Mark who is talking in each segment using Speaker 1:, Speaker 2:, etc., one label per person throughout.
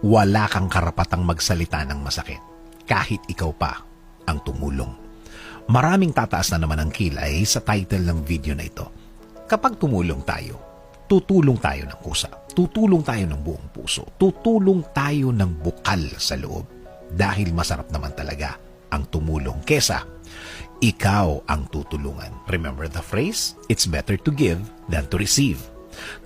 Speaker 1: wala kang karapatang magsalita ng masakit, kahit ikaw pa ang tumulong. Maraming tataas na naman ang kilay sa title ng video na ito. Kapag tumulong tayo, tutulong tayo ng kusa, tutulong tayo ng buong puso, tutulong tayo ng bukal sa loob. Dahil masarap naman talaga ang tumulong kesa ikaw ang tutulungan. Remember the phrase? It's better to give than to receive.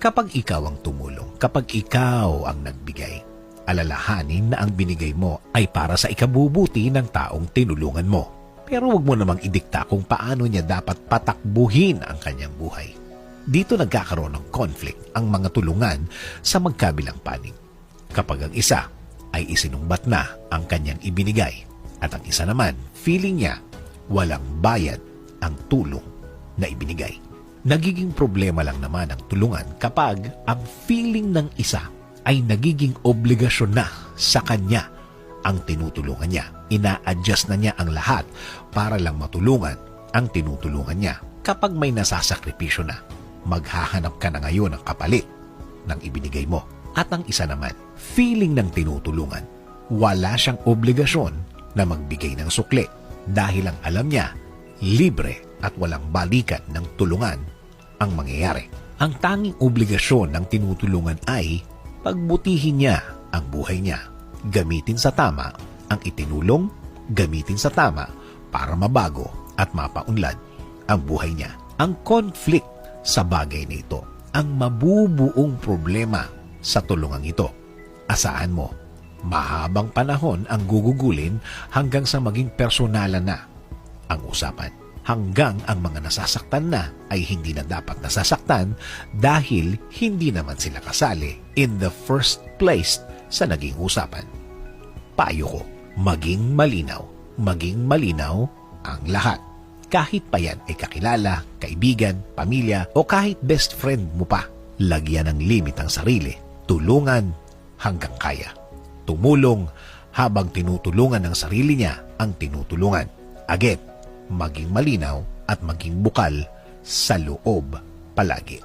Speaker 1: Kapag ikaw ang tumulong, kapag ikaw ang nagbigay, alalahanin na ang binigay mo ay para sa ikabubuti ng taong tinulungan mo. Pero huwag mo namang idikta kung paano niya dapat patakbuhin ang kanyang buhay. Dito nagkakaroon ng conflict ang mga tulungan sa magkabilang panig. Kapag ang isa ay isinumbat na ang kanyang ibinigay at ang isa naman, feeling niya walang bayad ang tulong na ibinigay. Nagiging problema lang naman ang tulungan kapag ang feeling ng isa ay nagiging obligasyon na sa kanya ang tinutulungan niya. Ina-adjust na niya ang lahat para lang matulungan ang tinutulungan niya. Kapag may nasasakripisyo na, maghahanap ka na ngayon ng kapalit ng ibinigay mo. At ang isa naman, feeling ng tinutulungan, wala siyang obligasyon na magbigay ng sukli dahil ang alam niya, libre at walang balikan ng tulungan ang mangyayari. Ang tanging obligasyon ng tinutulungan ay pagbutihin niya ang buhay niya. Gamitin sa tama ang itinulong, gamitin sa tama para mabago at mapaunlad ang buhay niya. Ang conflict sa bagay na ito, ang mabubuong problema sa tulungang ito. Asahan mo, mahabang panahon ang gugugulin hanggang sa maging personalan na ang usapan. Hanggang ang mga nasasaktan na ay hindi na dapat nasasaktan dahil hindi naman sila kasali in the first place sa naging usapan. Payo ko, maging malinaw ang lahat. Kahit pa yan ay kakilala, kaibigan, pamilya o kahit best friend mo pa, lagyan ng limit ang sarili. Tulungan hanggang kaya. Tumulong habang tinutulungan ng sarili niya ang tinutulungan. Again, maging malinaw at maging bukal sa loob palagi.